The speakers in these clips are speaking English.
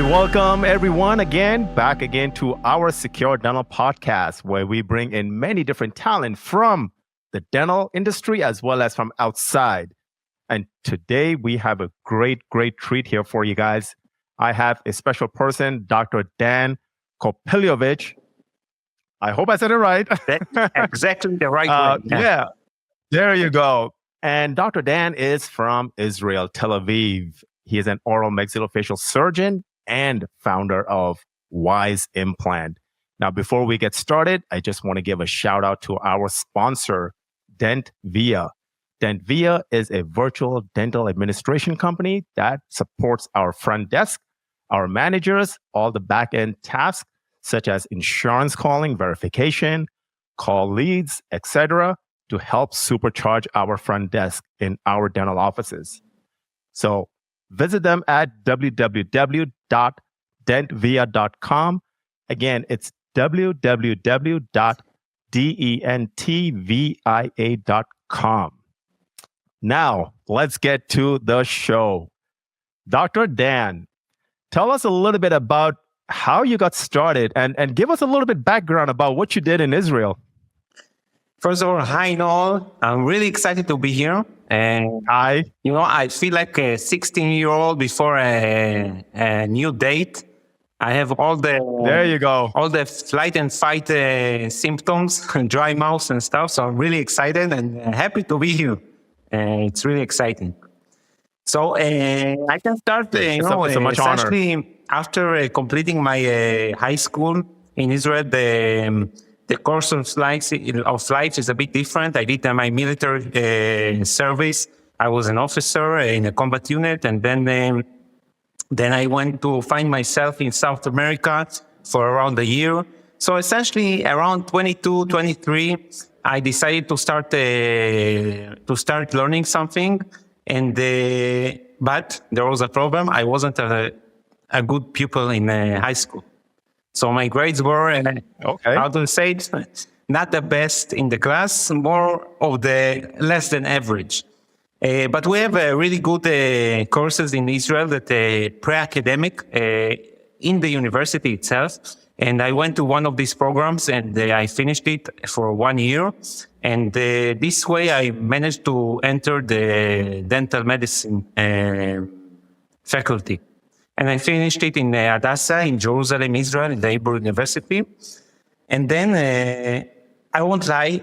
welcome everyone back again to our Secure Dental Podcast, where we bring in many different talent from the dental industry as well as from outside. And today we have a great treat here for you guys. I have a special person, Dr. Dan Kopeliovich. I hope I said it right. That's exactly the right way. Yeah, there you go. And Dr. Dan is from Israel, Tel Aviv. He is an oral maxillofacial surgeon and founder of WiseImplant. Now, before we get started, I just want to give a shout out to our sponsor, DentVia. DentVia is a virtual dental administration company that supports our front desk, our managers, all the back-end tasks, such as insurance calling, verification, call leads, etc., to help supercharge our front desk in our dental offices. So visit them at www.dentvia.com. Again, it's www.dentvia.com. Now, let's get to the show. Dr. Dan, tell us a little bit about how you got started and give us a little bit background about what you did in Israel. First of all, hi Noel. I'm really excited to be here. And I feel like a 16-year-old before a new date. I have all the flight and fight symptoms, dry mouth and stuff. So I'm really excited and happy to be here. It's really exciting. So I can start. It's a much honor. Essentially, after completing my high school in Israel, the course of life is a bit different. I did my military service. I was an officer in a combat unit, and then I went to find myself in South America for around a year. So essentially, around 22, 23, I decided to start learning something. But there was a problem. I wasn't a good pupil in high school. So my grades were, how to say it, not the best in the class, more of the less than average. But we have really good courses in Israel that pre-academic in the university itself. And I went to one of these programs and I finished it for 1 year. And this way I managed to enter the dental medicine faculty. And I finished it in Hadassah in Jerusalem, Israel, in the Hebrew University. And then, I won't lie,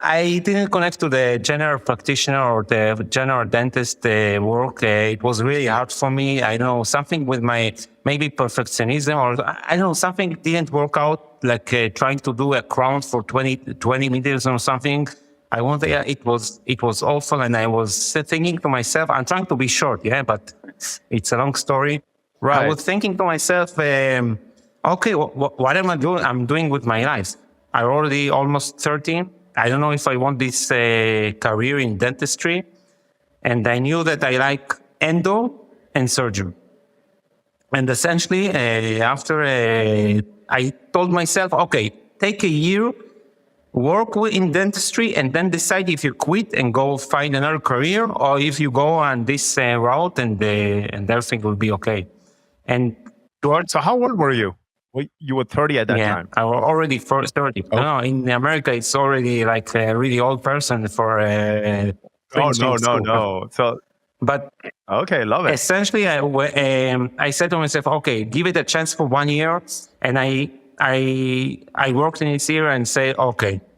I didn't connect to the general practitioner or the general dentist work. It was really hard for me. I know something with my maybe perfectionism, or I know something didn't work out, like trying to do a crown for 20 meters or something. It was awful. And I was thinking to myself, I'm trying to be short, but it's a long story. Right. I was thinking to myself, what am I doing? I'm doing with my life. I'm already almost 30. I don't know if I want this career in dentistry. And I knew that I like endo and surgery. And essentially, after I told myself, take a year, work in dentistry, and then decide if you quit and go find another career, or if you go on this route and everything will be okay. And so how old were you? Well, you were 30 at that time. I was already 30. Oh. No, in America, it's already like a really old person for no. So, but okay, love it. Essentially, I said to myself, give it a chance for 1 year. And I worked in this year and say,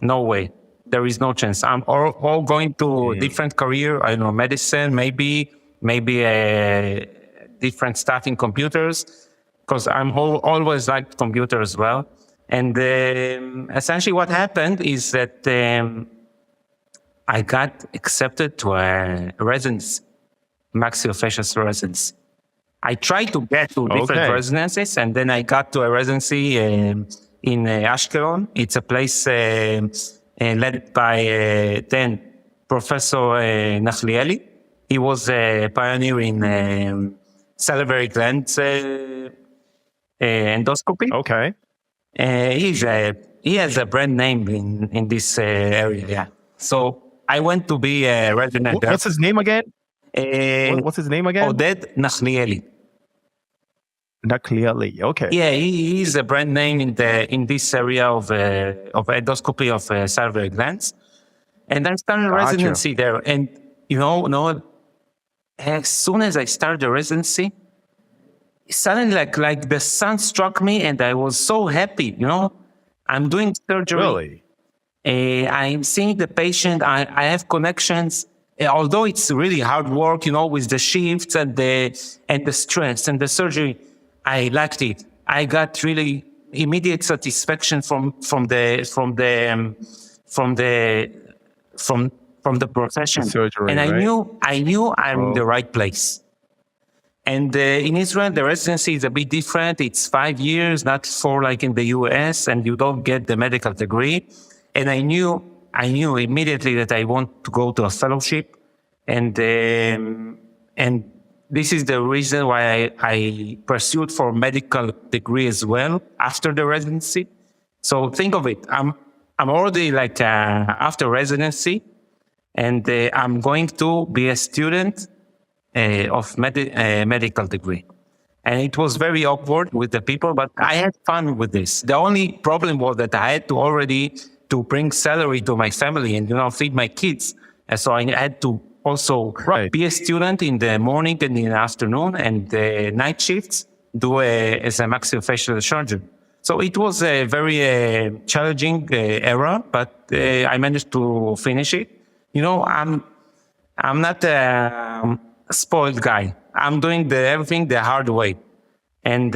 no way. There is no chance. I'm all going to different career. I don't know, medicine, maybe different stuff in computers, because I'm always liked computer as well. And essentially what happened is that I got accepted to a residency, maxillofacial residency. I tried to get to different residencies, and then I got to a residency in Ashkelon. It's a place led by then Professor Nachlieli. He was a pioneer in salivary gland endoscopy. Okay. He has a brand name in this area. So I went to be a resident there. What's his name again? What's his name again? Oded Nachlieli. Not clearly. Okay. Yeah, he is a brand name in this area of endoscopy of salivary glands. And I started Gotcha. residency there. And no, as soon as I started the residency, suddenly like the sun struck me, and I was so happy. I'm doing surgery. Really? I'm seeing the patient. I have connections. Although it's really hard work, with the shifts and the stress and the surgery, I liked it. I got really immediate satisfaction from the The profession, and surgery, I right? knew I'm in Oh, the right place. And in Israel, the residency is a bit different. It's 5 years, not 4 like in the US, and you don't get the medical degree. And I knew immediately that I want to go to a fellowship, and this is the reason why I pursued for medical degree as well after the residency. So think of it. I'm already like after residency, and I'm going to be a student of medical degree. And it was very awkward with the people, but I had fun with this. The only problem was that I had to already to bring salary to my family and feed my kids. And so I had to also right. be a student in the morning and in the afternoon, and the night shifts as a maxillofacial surgeon. So it was a very challenging era, but I managed to finish it. I'm not a spoiled guy. I'm doing everything the hard way. And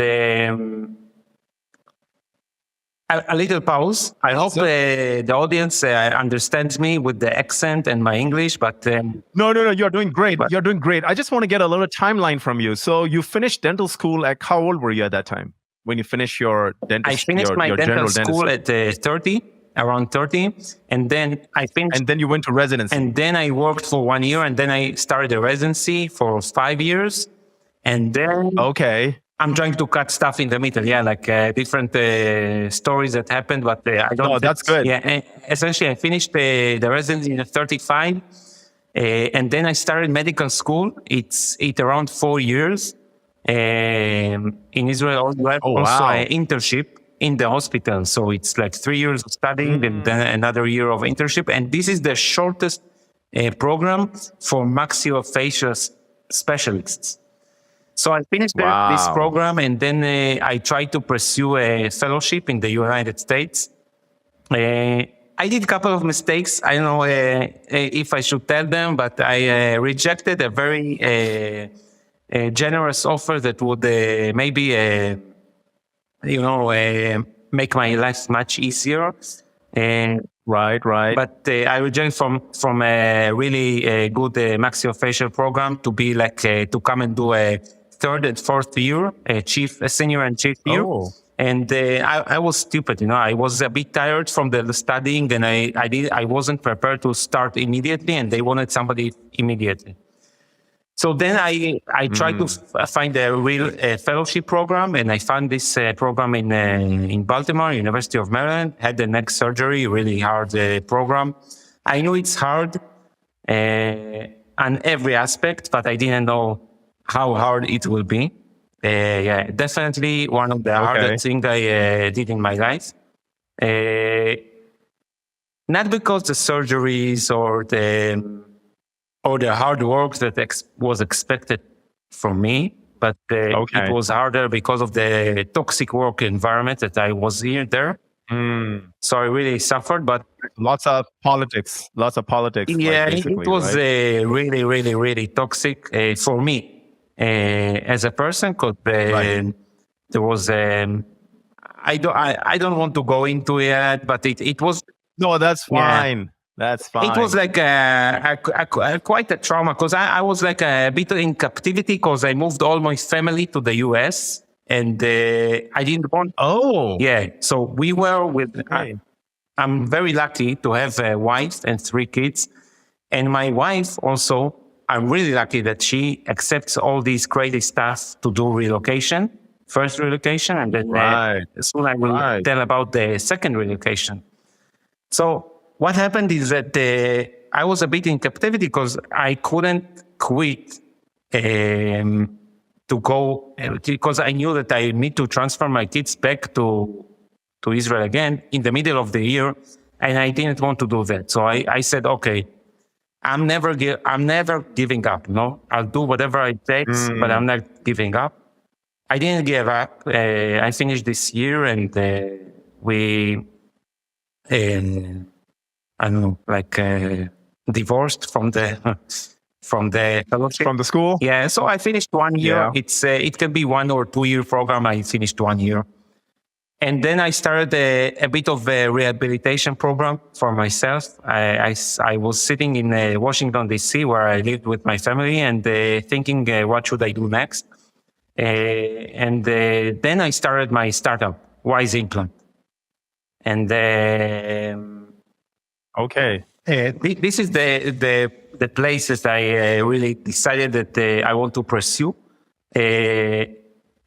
a little pause. I hope the audience understands me with the accent and my English, but No. You're doing great. You're doing great. I just want to get a little timeline from you. So you finished dental school at how old were you at that time when you finished your I dentist? finished my your dental general school dentist, at around 30, and then I finished. and then you went to residency. And then I worked for 1 year, and then I started a residency for 5 years, and then Okay. I'm trying to cut stuff in the middle, like different stories that happened, but I don't. No, that's good. Yeah, essentially, I finished the residency in 35, and then I started medical school. It's around 4 years. In Israel, you have also wow. an internship in the hospital, so it's like 3 years of studying and then another year of internship. And this is the shortest program for maxillofacial specialists. So I finished this Wow. program, and then I tried to pursue a fellowship in the United States. I did a couple of mistakes. I don't know if I should tell them, but I rejected a very generous offer that would maybe, make my life much easier. Right. But I rejected from a really good maxillofacial program to be like to come and do a third and fourth year, a senior and chief year. Oh. And I was stupid, I was a bit tired from the studying, and I wasn't prepared to start immediately, and they wanted somebody immediately. So then I tried to find a real fellowship program, and I found this program in Baltimore, University of Maryland. Had the neck surgery, really hard program. I knew it's hard on every aspect, but I didn't know how hard it will be. Definitely one of the hardest things I did in my life. Not because the surgeries or the hard work that was expected from me, but it was harder because of the toxic work environment that I was there. So I really suffered, but lots of politics. Yeah, like, it was right? Really, really, really toxic for me as a person. Because there was I don't want to go into it, but it was. No, that's fine. Yeah. That's fine. It was like quite a trauma, because I was like a bit in captivity, because I moved all my family to the US, and I didn't want. Oh. Yeah. So we were with. Okay. I'm very lucky to have a wife and 3 kids. And my wife also, I'm really lucky that she accepts all these crazy stuff to do relocation, first relocation, and then soon I will tell about the second relocation. So what happened is that I was a bit in captivity because I couldn't quit the to go because I knew that I need to transfer my kids back to Israel again in the middle of the year, and I didn't want to do that. So I said, okay, I'm never giving up. I'll do whatever it takes, but I'm not giving up. I didn't give up. I finished this year, and we, I don't know, like divorced from the fellowship. From the school? Yeah. So I finished 1 year. Yeah. It can be 1 or 2 year program. I finished 1 year. And then I started a bit of a rehabilitation program for myself. I was sitting in Washington, D.C., where I lived with my family, and thinking, what should I do next? And then I started my startup, WiseImplant. And Okay. this is the places I really decided that I want to pursue.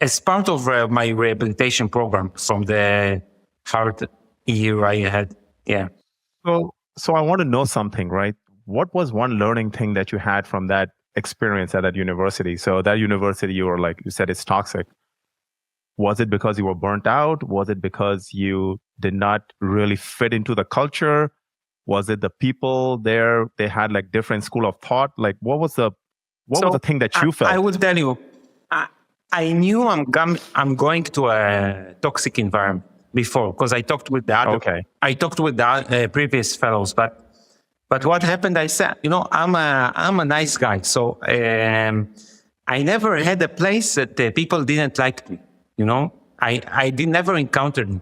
As part of my rehabilitation program from the hard year I had. Yeah. So I want to know something, right? What was one learning thing that you had from that experience at that university? So that university, you were like, you said it's toxic. Was it because you were burnt out? Was it because you did not really fit into the culture? Was it the people there? They had like different school of thought. Like what was the thing that you felt? I will tell you, I knew I'm going to a toxic environment before because I talked with the other, I talked with the previous fellows, but what happened? I said, I'm a nice guy, so I never had a place that people didn't like me. I did never encountered it,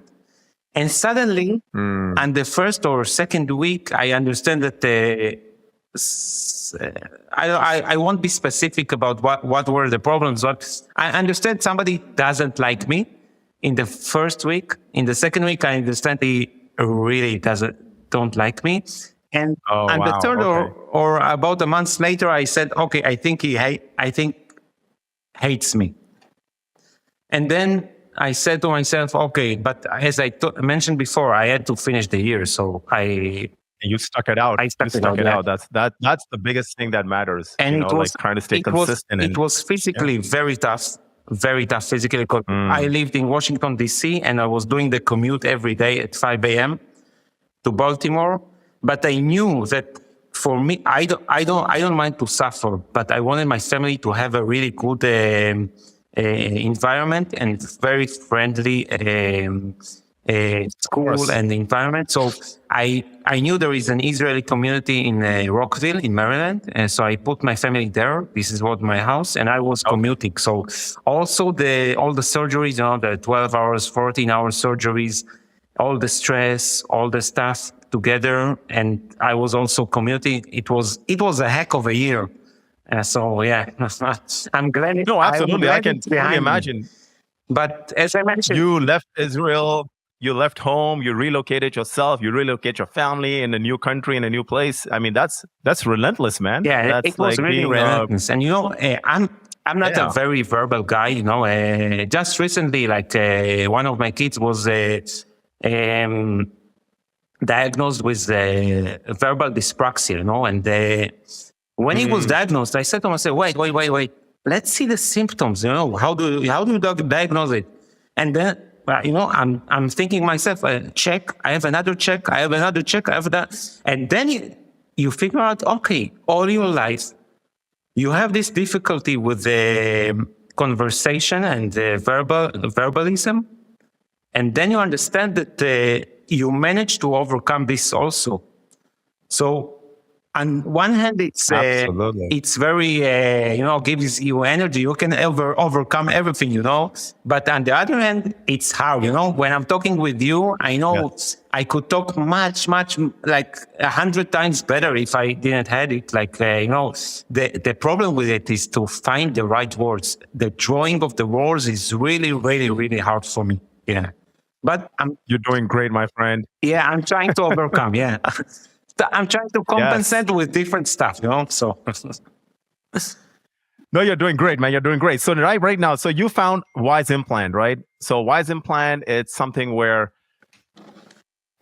and suddenly, on the first or second week, I understand that. I won't be specific about what were the problems. I understand somebody doesn't like me in the first week. In the second week, I understand he really don't like me. And on the third or about a month later, I said, okay, I think hates me. And then I said to myself, okay, but as I mentioned before, I had to finish the year, so you stuck it out. I stuck it out. That's the biggest thing that matters. And it was like trying to stay consistent. It was physically very tough physically. Because I lived in Washington, D.C., and I was doing the commute every day at 5 a.m. to Baltimore. But I knew that for me, I don't mind to suffer, but I wanted my family to have a really good environment and very friendly school and environment. So I knew there is an Israeli community in Rockville in Maryland, and so I put my family there. This is what my house, and I was commuting. So also all the surgeries, the 12 hours, 14 hour surgeries, all the stress, all the stuff together, and I was also commuting. It was a heck of a year. So yeah, I'm glad. No, absolutely, I can really imagine. But as I mentioned, you left Israel. You left home, you relocated yourself, you relocate your family in a new country, in a new place. I mean, that's relentless, man. Yeah, that's it was like really relentless. And I'm not a very verbal guy, just recently, like one of my kids was diagnosed with verbal dyspraxia, and when he was diagnosed, I said to myself, wait, let's see the symptoms, how do you diagnose it? And then I'm thinking myself, check, I have another check, I have another check, I have that. And then you figure out, okay, all your life, you have this difficulty with the conversation and the verbalism. And then you understand that you manage to overcome this also. So on one hand, it's very, gives you energy. You can overcome everything, But on the other hand, it's hard, When I'm talking with you, I know I could talk much, like 100 times better if I didn't have it. Like, the problem with it is to find the right words. The drawing of the words is really, really, really hard for me. Yeah. But you're doing great, my friend. Yeah, I'm trying to overcome. Yeah. I'm trying to compensate with different stuff, So, no, you're doing great, man. You're doing great. So right now, so you found WiseImplant, right? So WiseImplant, it's something where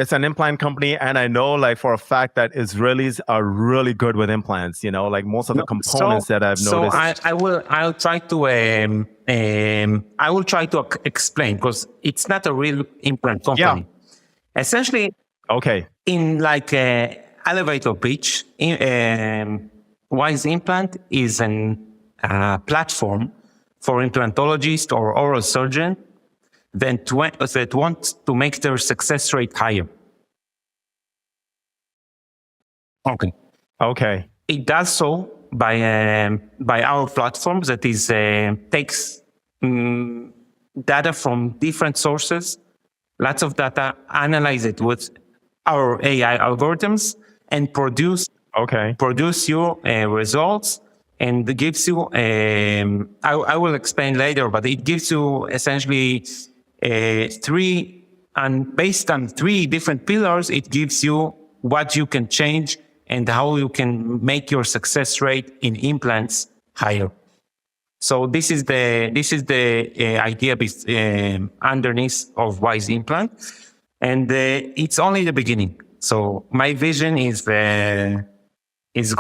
it's an implant company, and I know like for a fact that Israelis are really good with implants. Like most of the components that I've noticed. I'll try to explain, because it's not a real implant company. Essentially, Okay. in like a elevator pitch, WiseImplant is an platform for implantologists or oral surgeon that want to make their success rate higher. Okay. It does so by our platform that is takes data from different sources, lots of data, analyze it with our AI algorithms, and produce you results, and it gives you. I will explain later, but it gives you essentially three, and based on three different pillars, it gives you what you can change and how you can make your success rate in implants higher. So this is the idea underneath of WiseImplant, and it's only the beginning. So my vision is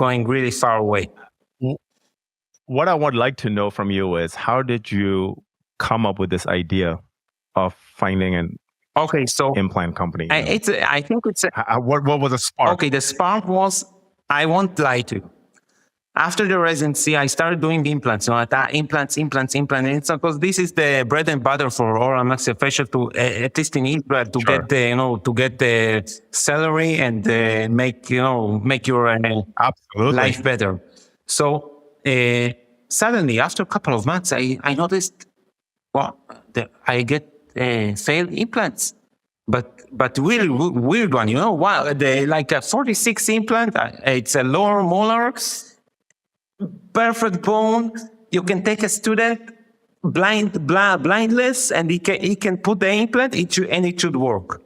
going really far away. What I would like to know from you is, how did you come up with this idea of finding an implant company? I think it's what was the spark? Okay, the spark was, I won't lie to you. After the residency, I started doing implants. Implants. Because this is the bread and butter for oral maxillofacial, to at least in Israel, to get the salary and make your life better. So suddenly, after a couple of months, I noticed, I get failed implants. But really weird one, wow, like a 46 implant, it's a lower molar, perfect bone. You can take a student blindless, and he can put the implant, and it should work.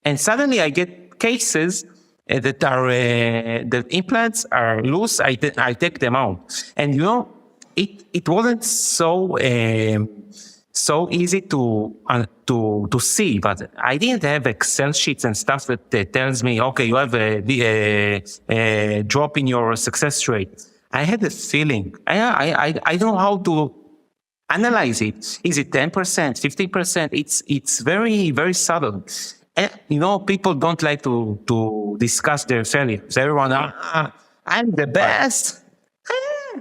And suddenly I get cases that are the implants are loose. I take them out, and it wasn't so easy to see, but I didn't have Excel sheets and stuff that tells me, okay, you have a drop in your success rate. I had a feeling. I don't know how to analyze it. Is it 10%, 50%? It's very, very subtle. And, people don't like to discuss their failures. Everyone, I'm the best.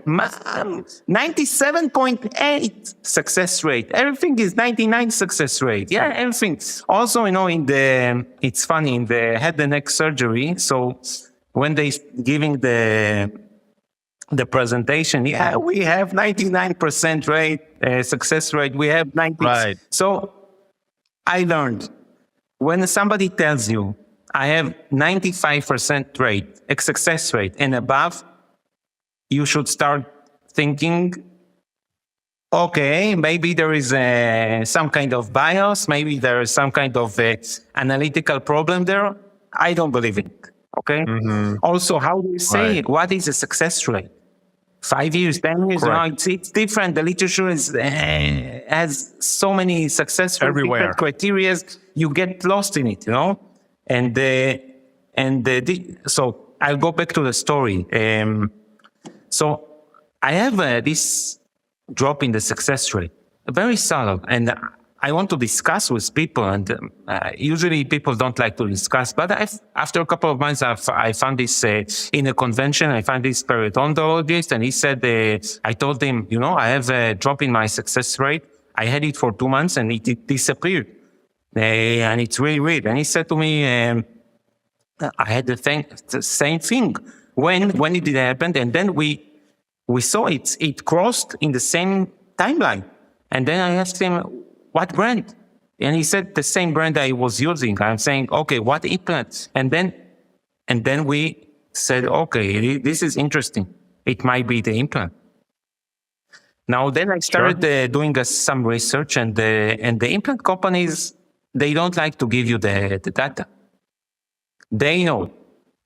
97.8 success rate. Everything is 99 success rate. Yeah, everything. Also, it's funny, in the head and neck surgery. So when they giving the presentation, we have 99% rate, success rate. We have 90. Right. So I learned, when somebody tells you, I have 95% rate, success rate and above, you should start thinking, okay, maybe there is some kind of bias, maybe there is some kind of analytical problem there. I don't believe it. Okay. Mm-hmm. Also, how do you say it? What is a success rate? 5 years, 10 years? It's different. The literature has so many success rate everywhere criteria. You get lost in it, so I'll go back to the story. So I have this drop in the success rate, very subtle, and I want to discuss with people, and usually people don't like to discuss, but after a couple of months, I found this in a convention. I found this periodontologist, and he said, I told him, I have a drop in my success rate. I had it for 2 months, and it disappeared. And it's really weird. And he said to me, I had the same thing. When did it happen? And then we saw it crossed in the same timeline. And then I asked him, what brand? And he said the same brand I was using. I'm saying, okay, what implant? And then we said, okay, this is interesting. It might be the implant. Now then I started doing some research, and the implant companies, they don't like to give you the data. They know.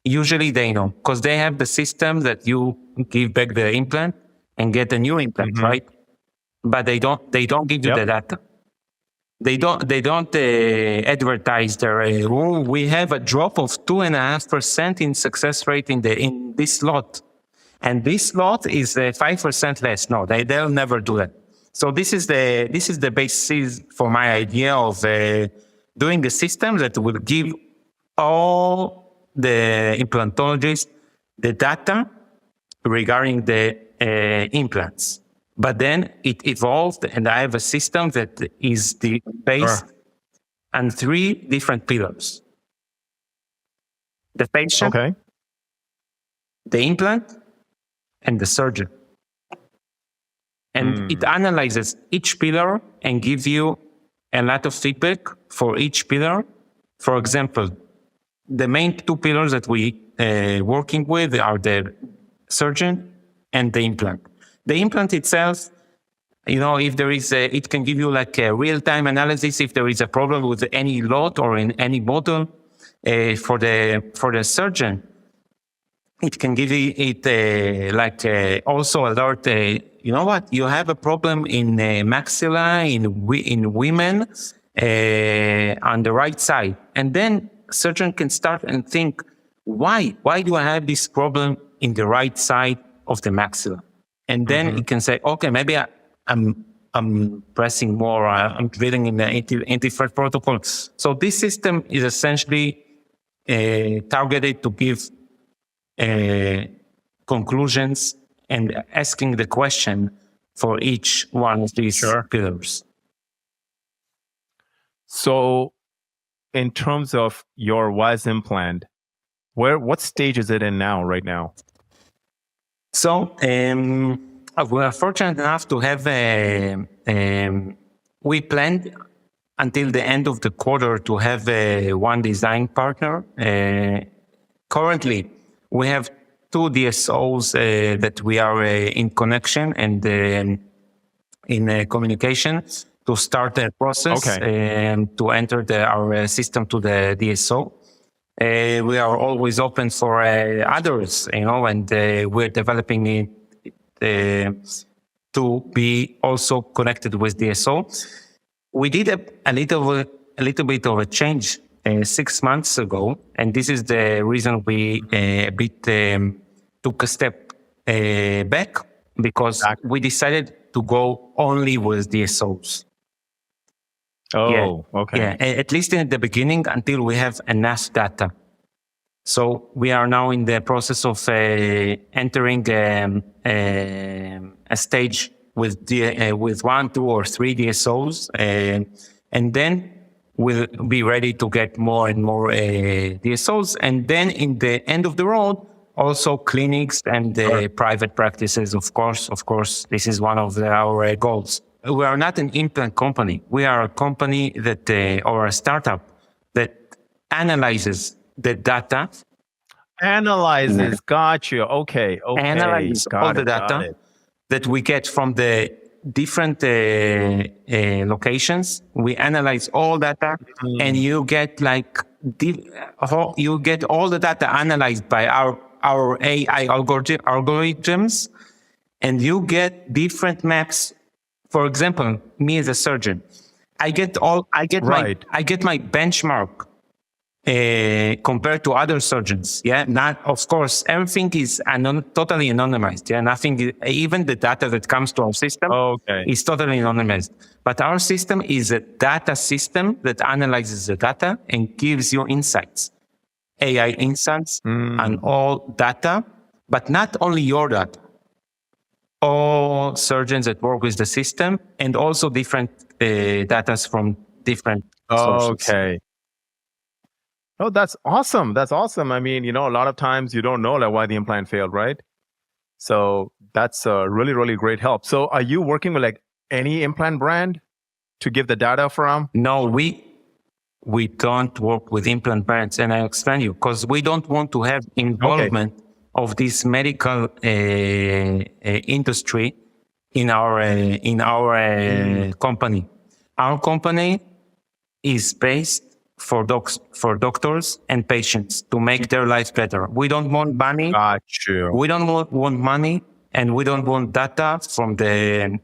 Usually they know, because they have the system that you give back the implant and get a new implant, right? But they don't give you the data. They don't advertise their we have a drop of 2.5% in success rate in this lot, and this lot is 5% less. No, they'll never do that. So this is the basis for my idea of doing a system that will give all the implantologists the data regarding the implants. But then it evolved, and I have a system that is based on 3 different pillars: the patient, the implant, and the surgeon. And it analyzes each pillar and gives you a lot of feedback for each pillar. For example, the main 2 pillars that we working with are the surgeon and the implant. The implant itself, if there is it can give you like a real-time analysis if there is a problem with any lot or in any model. For the surgeon, it can give you also alert. You know what? You have a problem in maxilla in women on the right side, and then surgeon can start and think, why do I have this problem in the right side of the maxilla? And then it can say, okay, maybe I'm pressing more, I'm drilling in different protocols. So this system is essentially targeted to give conclusions and asking the question for each one of these pillars. So in terms of your WiseImplant, what stage is it in right now? So we are fortunate enough to have we planned until the end of the quarter to have one design partner. Currently, we have 2 DSOs that we are in connection and in communication to start the process and to enter our system to the DSO. We are always open for others, and we're developing it to be also connected with DSO. We did a little bit of a change 6 months ago, and this is the reason we took a step back, because we decided to go only with DSOs. Okay. At least in the beginning, until we have enough data. So we are now in the process of entering a stage with 1, 2, or 3 DSOs, and then we'll be ready to get more and more DSOs. And then in the end of the road, also clinics and private practices, of course. Of course, this is one of our goals. We are not an implant company. We are a company that, or a startup that analyzes the data. Got you. Okay. Analyzes all the data that we get from the different locations. We analyze all data, and you get you get all the data analyzed by our AI algorithms, and you get different maps. For example, me as a surgeon, I get my benchmark compared to other surgeons. Not, of course, everything is totally anonymized. Nothing, even the data that comes to our system is totally anonymized. But our system is a data system that analyzes the data and gives you insights, AI insights on all data, but not only your data. All surgeons that work with the system, and also different data from different sources. Okay. Oh, that's awesome. That's awesome. I mean, a lot of times you don't know why the implant failed, right? So that's a really, really great help. So are you working with any implant brand to give the data from? No, we don't work with implant brands, and I'll explain you, because we don't want to have involvement of this medical industry in our company. Our company is based for doctors and patients to make their lives better. We don't want money. Got you. We don't want money, and we don't want data from the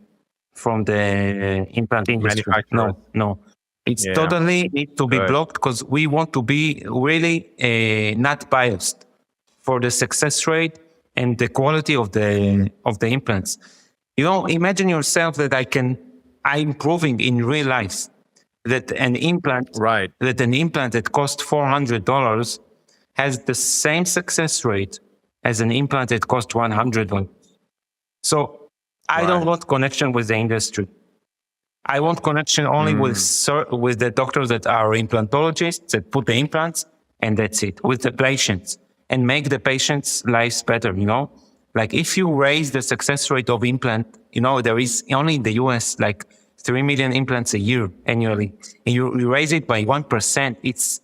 implant industry. Manufacturer. No. It's Yeah. totally need to be Good. blocked because we want to be really not biased for the success rate and the quality of the implants. Imagine yourself that I'm proving in real life that an implant Right. that costs $400 has the same success rate as an implant that costs $100. So I don't Right. want connection with the industry. I want connection only with the doctors that are implantologists that put the implants, and that's it, with the patients, and make the patients' lives better, Like if you raise the success rate of implant, there is only in the US like 3 million implants a year annually. And you raise it by 1%, it's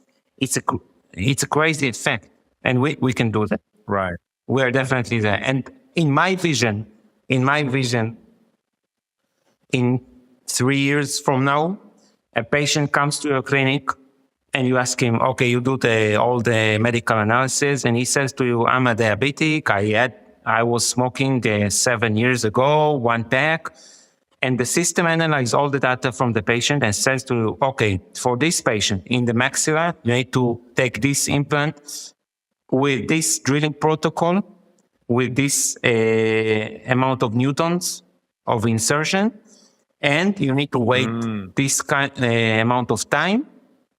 a crazy effect. And we can do that. Right. We are definitely there. And in my vision, in 3 years from now, a patient comes to your clinic and you ask him, okay, you do all the medical analysis, and he says to you, I'm a diabetic. I was smoking 7 years ago, 1 pack. And the system analyzes all the data from the patient and says to you, okay, for this patient in the maxilla, you need to take this implant with this drilling protocol, with this amount of newtons of insertion, and you need to wait this amount of time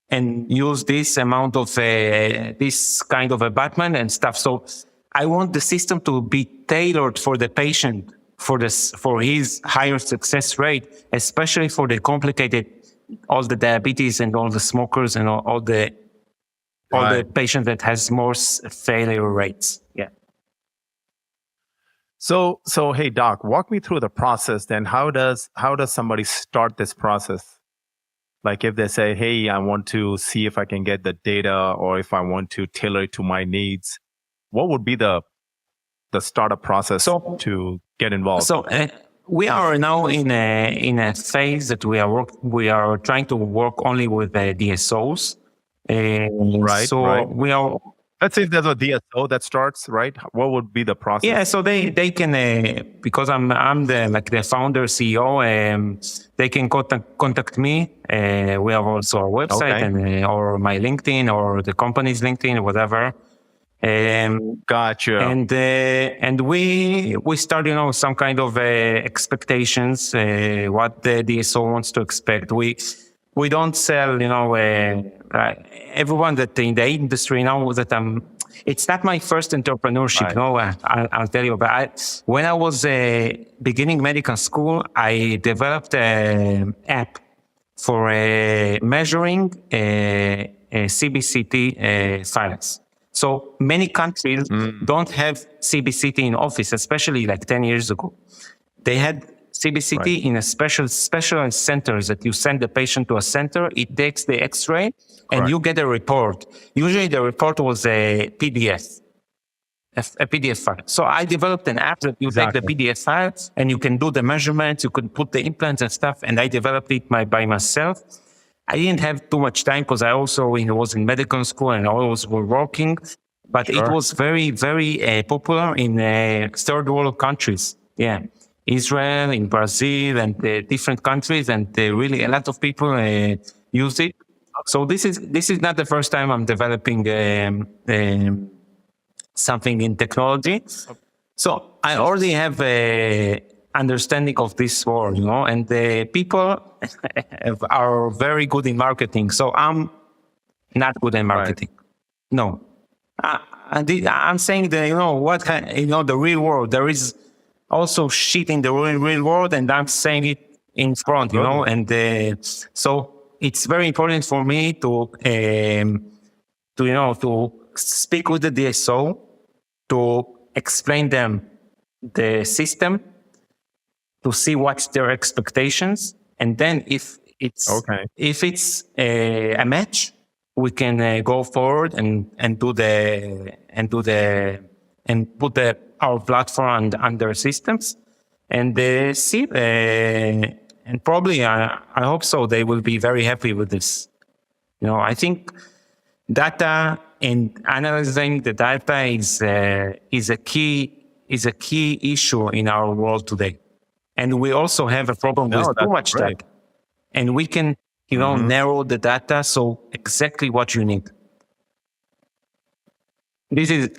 and use this amount of this kind of abutment and stuff. So I want the system to be tailored for the patient, for his higher success rate, especially for the complicated, all the diabetes and all the smokers and all the patients that has more failure rates. Yeah. So hey doc, walk me through the process then. How does somebody start this process? Like if they say, hey, I want to see if I can get the data or if I want to tailor it to my needs, what would be the startup process to get involved? So we are now in a phase that we are trying to work only with DSOs. Right. So we are. Let's say if there's a DSO that starts, right? What would be the process? Yeah, so they can because I'm the founder CEO. They can contact me. We have also our website and or my LinkedIn or the company's LinkedIn or whatever. Gotcha. And we start, some kind of expectations, what the DSO wants to expect. We don't sell, everyone that in the industry knows that it's not my first entrepreneurship. Right. I'll tell you. But when I was beginning medical school, I developed an app for measuring CBCT silence. So many countries don't have CBCT in office, especially like 10 years ago. They had CBCT in a specialized centers that you send the patient to a center, it takes the X-ray, and you get a report. Usually the report was a PDF file. So I developed an app that you take the PDF file and you can do the measurements, you can put the implants and stuff, and I developed it by myself. I didn't have too much time because I also was in medical school and I was working, but it was very, very popular in third world countries. Yeah. Israel, in Brazil, and different countries, and really a lot of people use it. So this is not the first time I'm developing something in technology. So I already have a understanding of this world, and the people are very good in marketing. So I'm not good in marketing. Right. No, I'm saying that the real world. There is also shit in the real world, and I'm saying it in front, and so it's very important for me to speak with the DSO, to explain them the system, to see what's their expectations, and then if it's a match, we can go forward and put our platform under systems and see. And probably, I hope so, they will be very happy with this. I think data and analyzing the data is a key issue in our world today. And we also have a problem with too much data. And we can narrow the data. So exactly what you need. This is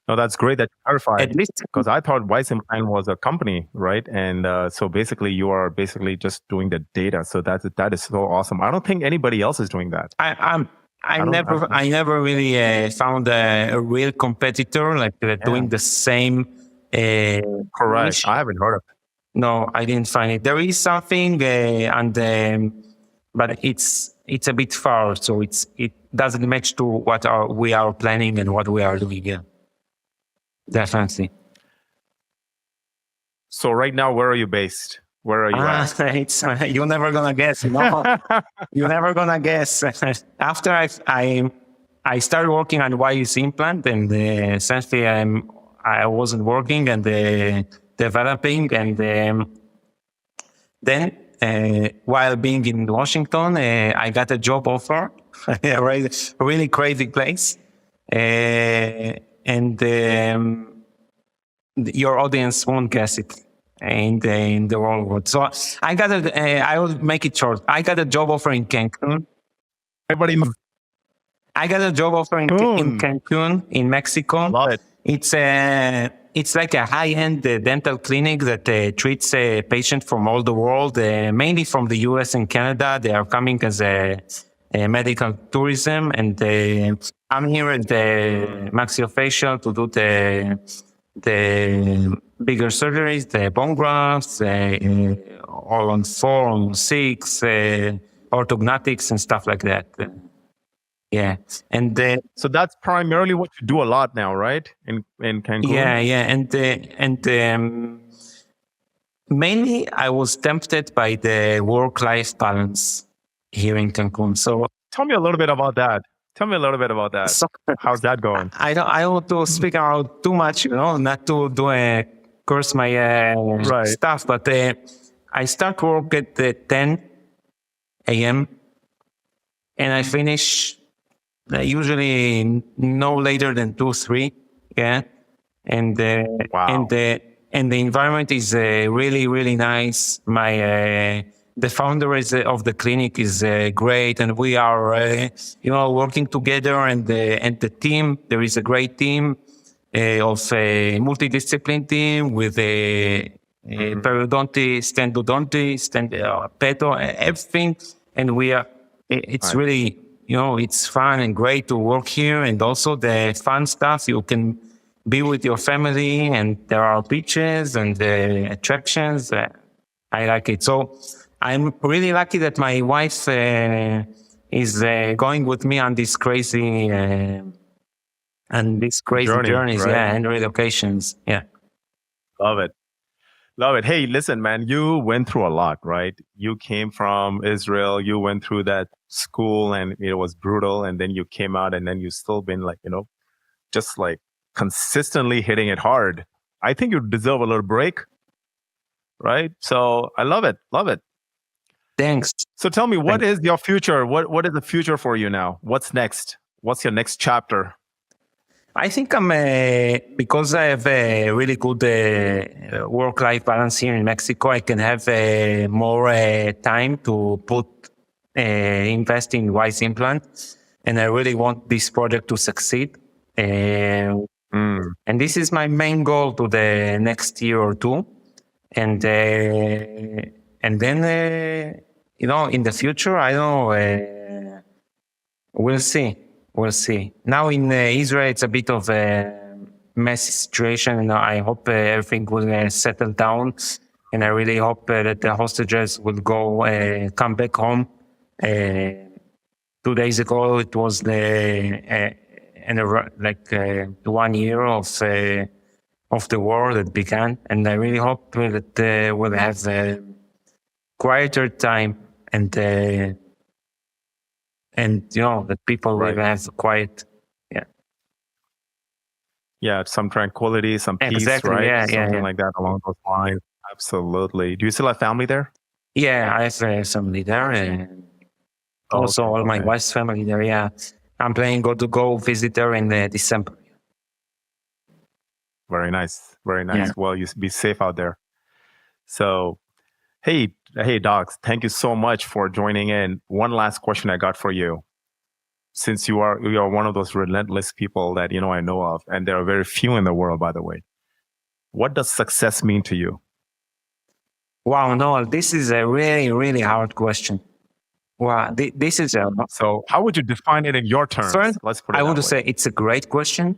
No, that's great that you clarified, at least because I thought WiseImplant was a company, right? And so basically, you are basically just doing the data. So that is so awesome. I don't think anybody else is doing that. I never really found a real competitor like doing the same. Correct. I haven't heard of it. No, I didn't find it. There is something, but it's a bit far, so it doesn't match to what we are planning and what we are doing. Yeah, definitely. So right now, where are you based? Where are you at? It's you're never gonna guess. No, you're never gonna guess. After I started working on WiseImplant, and essentially I wasn't working and developing, and then while being in Washington, I got a job offer, a really crazy place, and your audience won't guess it in the wrong world. So I will make it short. I got a job offer in Cancun. Everybody, I got a job offer in Cancun, in Mexico. love it. It's like a high-end dental clinic that treats patients from all the world, mainly from the US and Canada. They are coming as a medical tourism, and I'm here at the maxillofacial to do the bigger surgeries, the bone grafts, all on 4, on 6, orthognatics and stuff like that. Yeah, and so that's primarily what you do a lot now, right? In Cancun. Yeah, and mainly I was tempted by the work-life balance here in Cancun. So tell me a little bit about that. So, how's that going? I don't want to speak out too much, not to do curse my stuff, but I start work at 10 a.m. and I finish usually no later than 2-3. Yeah, and wow. and the environment is really, really nice. The founder of the clinic is great, and we are working together. And the team, there is a great team of a multidiscipline team with a periodontist, endodontist, and pedo, everything. And we are. It's really. It's fun and great to work here, and also the fun stuff. You can be with your family, and there are beaches and attractions. I like it. So I'm really lucky that my wife is going with me on this crazy journeys, right? Yeah, and relocations. Yeah, love it. Hey, listen, man, you went through a lot, right? You came from Israel, you went through that school, and it was brutal, and then you came out, and then you still been like, just like consistently hitting it hard. I think you deserve a little break, right? So I love it. Thanks. So tell me, what is your future? What is the future for you now? What's next? What's your next chapter? I think because I have a really good work-life balance here in Mexico, I can have more time to invest in WiseImplant, and I really want this project to succeed. And this is my main goal to the next year or two, and then in the future, I don't know. We'll see. Now in Israel, it's a bit of a messy situation, and I hope everything will settle down. And I really hope that the hostages will come back home. 2 days ago, it was the 1 year of the war that began, and I really hope that we'll have a quieter time and that people will have quiet. Yeah, some tranquility, some peace, exactly, right? Something like that along those lines. Absolutely. Do you still have family there? Yeah, I have family there, and also all my wife's family there. Yeah, I'm planning to go visit her in December. Very nice. Yeah. Well, you be safe out there. So, Hey, docs. Thank you so much for joining in. One last question I got for you. Since you are one of those relentless people that I know of, and there are very few in the world, by the way. What does success mean to you? Wow, Noel, this is a really, really hard question. Wow, this is a So, how would you define it in your terms? first. Let's put it I that would way. say it's a great question.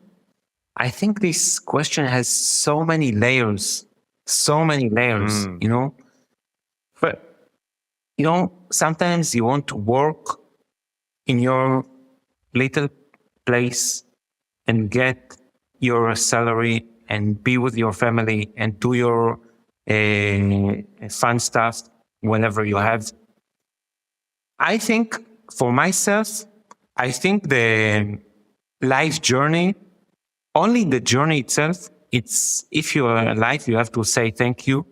I think this question has so many layers, Mm, you know. But sometimes you want to work in your little place and get your salary and be with your family and do your fun stuff whenever you have. I think for myself, I think the life journey, only the journey itself, it's if you are alive, you have to say thank you.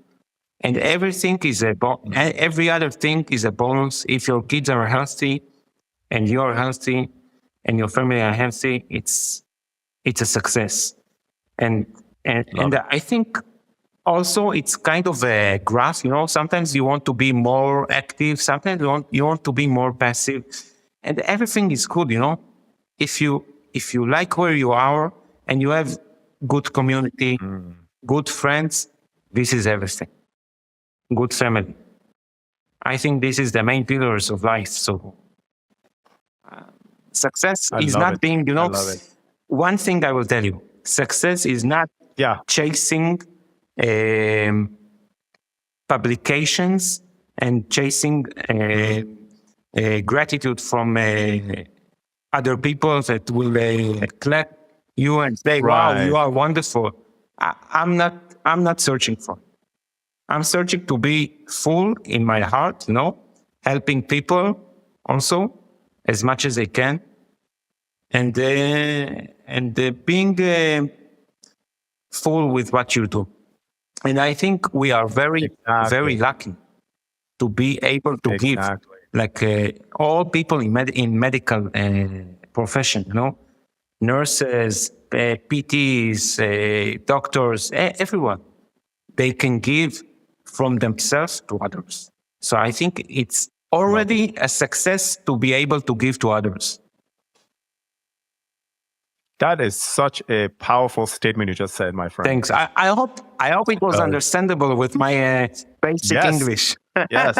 And everything is every other thing is a bonus. If your kids are healthy and you're healthy and your family are healthy, it's a success. And love it. I think also it's kind of a graph. Sometimes you want to be more active, sometimes you want to be more passive, and everything is good. If you like where you are and you have good community, Mm, good friends, this is everything. Good family. I think this is the main pillars of life. So success I is love not it. being, I love it. one thing I will tell you, success is not Yeah. chasing publications and chasing gratitude from other people that will clap you and say, "Wow, Right. you are wonderful." I'm not searching for. I'm searching to be full in my heart, helping people also as much as I can, and being full with what you do. And I think we are very, very Exactly. lucky to be able to give, Exactly. like all people in medical profession, nurses, PTs, doctors, everyone, they can give from themselves to others. So I think it's Love it. already a success to be able to give to others. That is such a powerful statement you just said, my friend. Thanks. I hope it was Uh, understandable with my basic yes. English. Yes.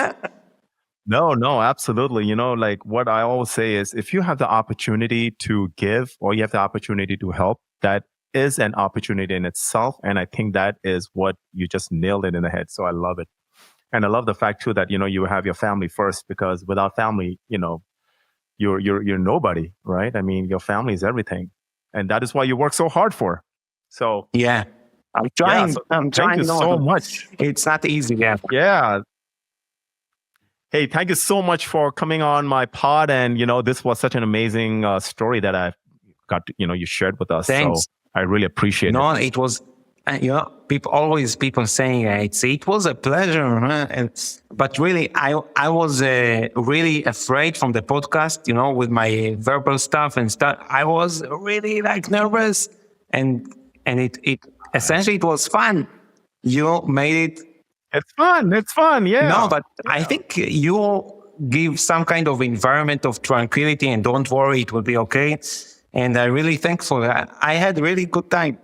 No, absolutely. Like what I always say is if you have the opportunity to give or you have the opportunity to help, that is an opportunity in itself. And I think that is what you just nailed it in the head. So I love it. And I love the fact too that, you have your family first because without family, you're nobody, right? I mean, your family is everything. And that is why you work so hard for. So Yeah. I'm yeah, trying. so I'm thank you trying. so No, much. it's not easy. Yeah. Yeah. Hey, thank you so much for coming on my pod. And, this was such an amazing story that I got, you shared with us. So Thanks. I really appreciate it. No, it was, people saying it was a pleasure, but really, I was really afraid from the podcast, with my verbal stuff and stuff. I was really like nervous, and it essentially it was fun. You made it. It's fun. It's fun. No, Yeah. but I think you give some kind of environment of tranquility, and don't worry, it will be okay. And I'm really thankful. I had really good time.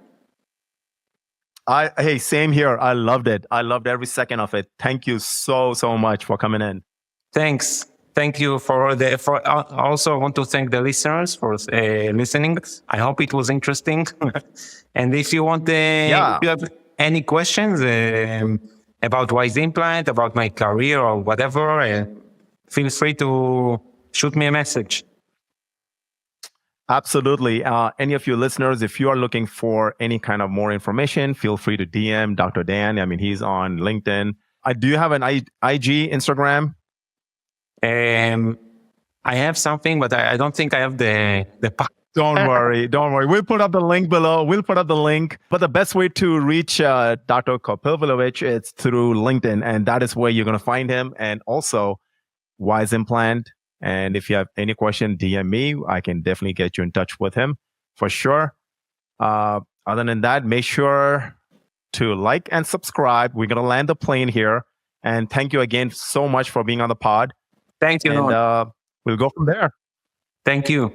Hey, same here. I loved it. I loved every second of it. Thank you so, so much for coming in. Thanks. Thank you also I want to thank the listeners for listening. I hope it was interesting. And if you want, Yeah. if you have any questions about WiseImplant, about my career or whatever, feel free to shoot me a message. Absolutely. Any of you listeners, if you are looking for any kind of more information, feel free to DM Dr. Dan. I mean, he's on LinkedIn. Do you have an IG, Instagram? I have something, but I don't think I have the Don't worry. Don't worry. We'll put up the link below. We'll put up the link. But the best way to reach Dr. Kopeliovich is through LinkedIn. And that is where you're going to find him. And also WiseImplant. And if you have any question, DM me. I can definitely get you in touch with him for sure. Other than that, make sure to like and subscribe. We're going to land the plane here. And thank you again so much for being on the pod. Thank you. And we'll go from there. Thank you.